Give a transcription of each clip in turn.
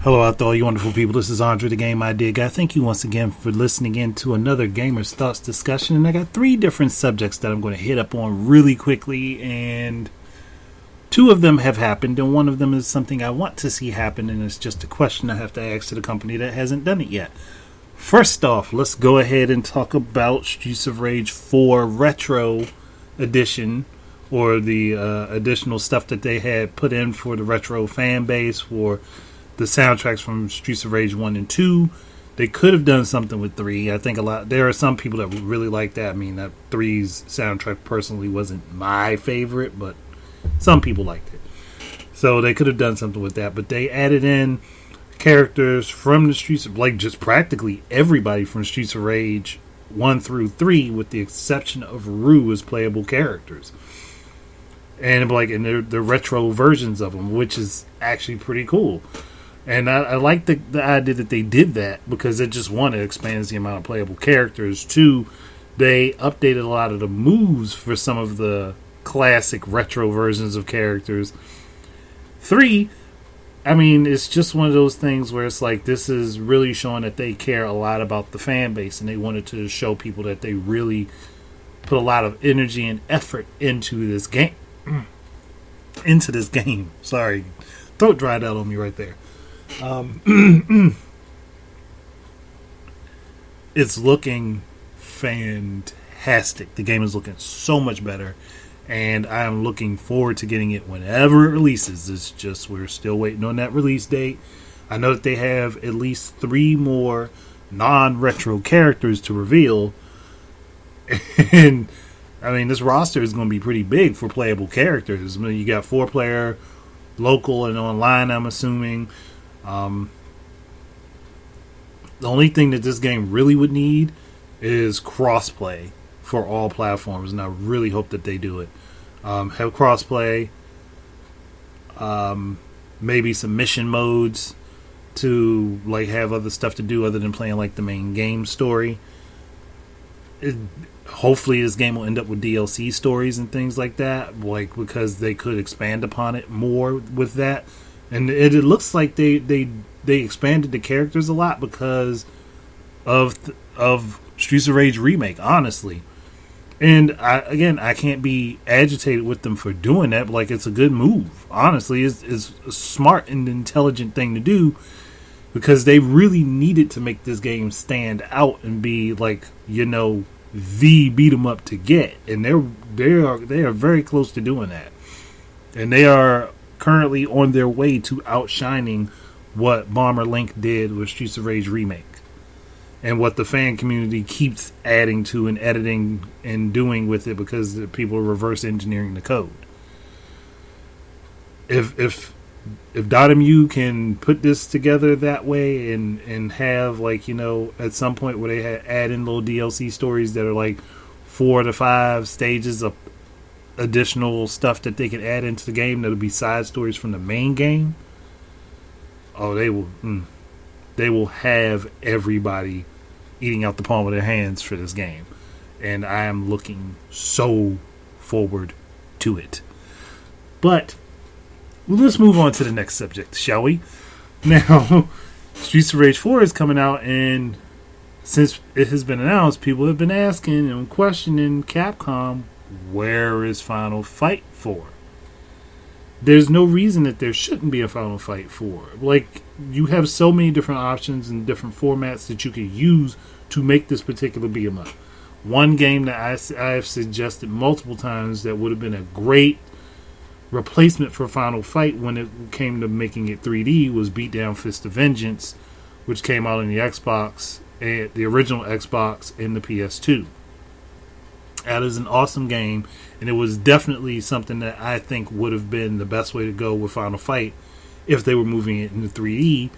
Hello out there, all you wonderful people. This is Andre, the Game Idea Guy. Thank you once again for listening in to another Gamer's Thoughts discussion. And I got three different subjects that I'm going to hit up on really quickly. And two of them have happened, and one of them is something I want to see happen. And it's just a question I have to ask to the company that hasn't done it yet. First off, let's go ahead and talk about Streets of Rage 4 Retro Edition, or the additional stuff that they had put in for the retro fan base for the soundtracks from Streets of Rage 1 and 2. They could have done something with 3. I think there are some people that really like that. I mean, that 3's soundtrack personally wasn't my favorite, but some people liked it. So they could have done something with that. But they added in characters from the Streets of, like, just practically everybody from Streets of Rage 1 through 3, with the exception of Rue, as playable characters. And they're retro versions of them, which is actually pretty cool. And I like the idea that they did that, because it just, one, it expands the amount of playable characters. Two, they updated a lot of the moves for some of the classic retro versions of characters. Three, I mean, it's just one of those things where it's like, this is really showing that they care a lot about the fan base, and they wanted to show people that they really put a lot of energy and effort into this game. Sorry, throat dried out on me right there. It's looking fantastic. The game is looking so much better, and I am looking forward to getting it whenever it releases. It's just, we're still waiting on that release date. I know that they have at least 3 more non-retro characters to reveal, and I mean, this roster is going to be pretty big for playable characters. I mean, you got 4-player, local, and online, I'm assuming. The only thing that this game really would need is crossplay for all platforms, and I really hope that they do it. Have crossplay, maybe some mission modes to, like, have other stuff to do other than playing, like, the main game story. Hopefully this game will end up with DLC stories and things like that, like, because they could expand upon it more with that. And it looks like they expanded the characters a lot because of Streets of Rage Remake, honestly. And I can't be agitated with them for doing that, but, like, it's a good move. Honestly, it's a smart and intelligent thing to do, because they really needed to make this game stand out and be, like, you know, the beat 'em up to get. And they are very close to doing that. And they are currently on their way to outshining what Bomber Link did with Streets of Rage Remake, and what the fan community keeps adding to and editing and doing with it, because people are reverse engineering the code. If .mu can put this together that way and have, like, you know, at some point where they add in little DLC stories that are like 4 to 5 stages of additional stuff that they can add into the game that'll be side stories from the main game. Oh, they will have everybody eating out the palm of their hands for this game, and I am looking so forward to it. But let's move on to the next subject, shall we? Now, Streets of Rage 4 is coming out, and since it has been announced, people have been asking and questioning Capcom, where is Final Fight 4? There's no reason that there shouldn't be a Final Fight 4. Like, you have so many different options and different formats that you could use to make this particular beat 'em up. One game that I have suggested multiple times that would have been a great replacement for Final Fight when it came to making it 3D was Beatdown Fist of Vengeance, which came out on the Xbox, the original Xbox, and the PS2. That is an awesome game, and it was definitely something that I think would have been the best way to go with Final Fight if they were moving it into 3D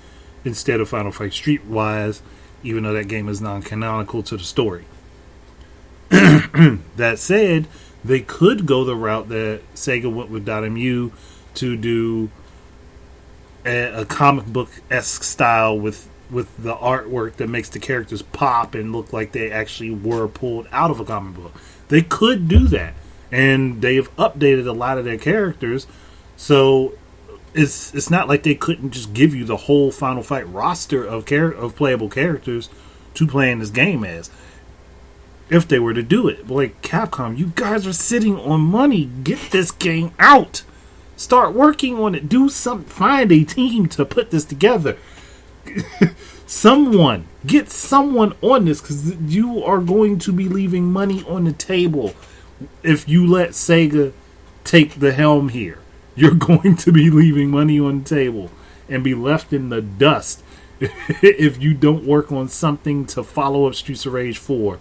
instead of Final Fight Streetwise, even though that game is non-canonical to the story. That said, they could go the route that Sega went with .mu to do a comic book-esque style with the artwork that makes the characters pop and look like they actually were pulled out of a comic book. They could do that, and they've updated a lot of their characters, so it's not like they couldn't just give you the whole Final Fight roster of playable characters to play in this game as, if they were to do it. But like, Capcom, you guys are sitting on money. Get this game out. Start working on it. Do something. Find a team to put this together. Get someone on this, because you are going to be leaving money on the table if you let Sega take the helm here. You're going to be leaving money on the table and be left in the dust if you don't work on something to follow up Streets of Rage 4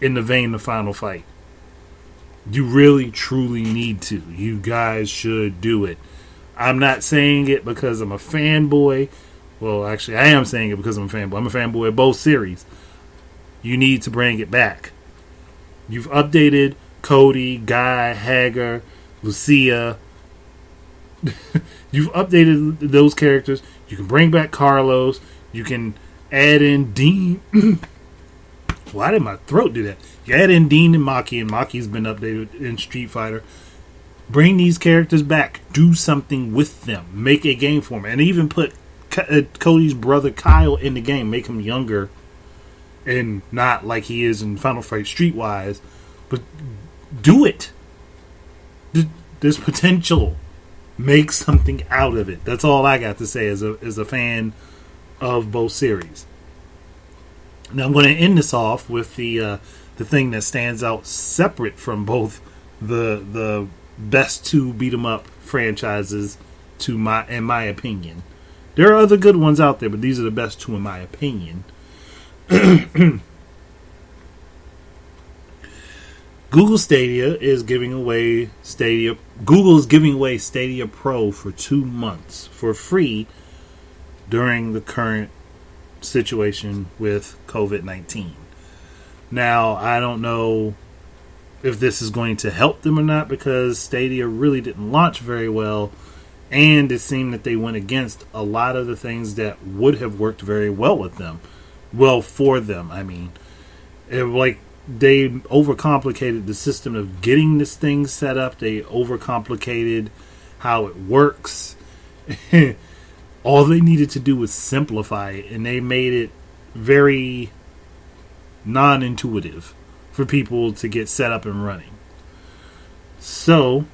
in the vein of Final Fight. You really, truly need to. You guys should do it. I'm not saying it because I'm a fanboy. Well, actually, I am saying it because I'm a fanboy. I'm a fanboy of both series. You need to bring it back. You've updated Cody, Guy, Hager, Lucia. You've updated those characters. You can bring back Carlos. You can add in Dean. Why did my throat do that? You add in Dean and Maki's been updated in Street Fighter. Bring these characters back. Do something with them. Make a game for them. And even put Cody's brother Kyle in the game. Make him younger. And not like he is in Final Fight Streetwise. But do it. There's potential. Make something out of it. That's all I got to say as a fan of both series. Now I'm going to end this off with the thing that stands out separate from both the best two beat 'em up franchises in my opinion. There are other good ones out there, but these are the best two in my opinion. Google Stadia is giving away Stadia. Google is giving away Stadia Pro for 2 months for free during the current situation with COVID-19. Now, I don't know if this is going to help them or not, because Stadia really didn't launch very well, and it seemed that they went against a lot of the things that would have worked very well with them. Well, for them, I mean. They overcomplicated the system of getting this thing set up. They overcomplicated how it works. All they needed to do was simplify it, and they made it very non-intuitive for people to get set up and running. So,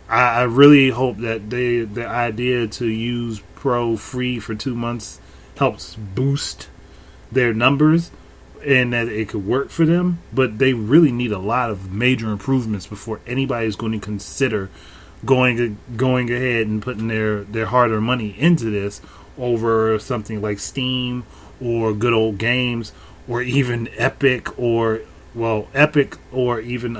I really hope that the idea to use Pro free for 2 months helps boost their numbers, and that it could work for them. But they really need a lot of major improvements before anybody's going to consider going ahead and putting their hard-earned money into this over something like Steam or Good Old Games or even Epic or even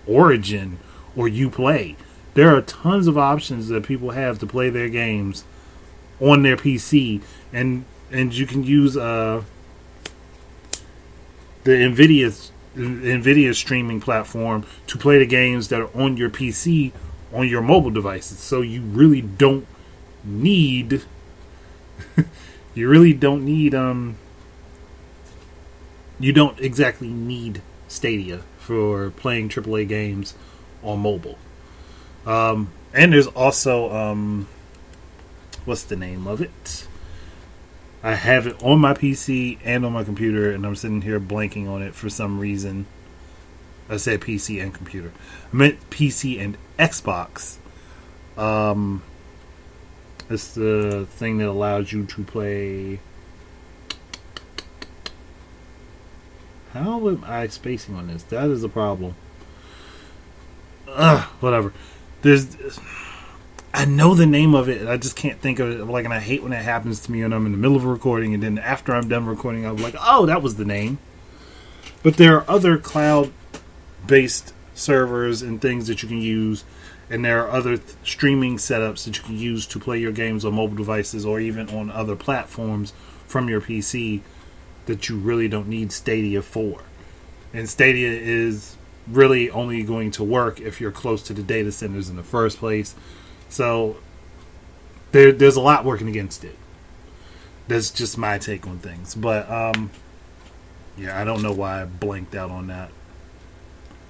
Origin or Uplay. There are tons of options that people have to play their games on their PC, and you can use the NVIDIA streaming platform to play the games that are on your PC on your mobile devices. So you really don't need you don't exactly need Stadia for playing AAA games on mobile. And there's also what's the name of it? I have it on my PC and on my computer, and I'm sitting here blanking on it for some reason. I said PC and computer. I meant PC and Xbox. It's the thing that allows you to play. How am I spacing on this? That is a problem. Whatever. I know the name of it, and I just can't think of it. And I hate when that happens to me when I'm in the middle of a recording, and then after I'm done recording, I'm like, oh, that was the name. But there are other cloud-based servers and things that you can use, and there are other streaming setups that you can use to play your games on mobile devices or even on other platforms from your PC that you really don't need Stadia for. And Stadia is really only going to work if you're close to the data centers in the first place. So there's a lot working against it. That's just my take on things. But yeah, I don't know why I blanked out on that.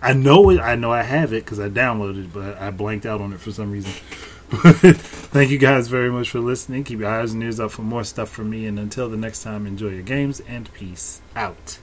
I know I have it because I downloaded it, but I blanked out on it for some reason. Thank you guys very much for listening. Keep your eyes and ears up for more stuff from me. And until the next time, enjoy your games and peace out.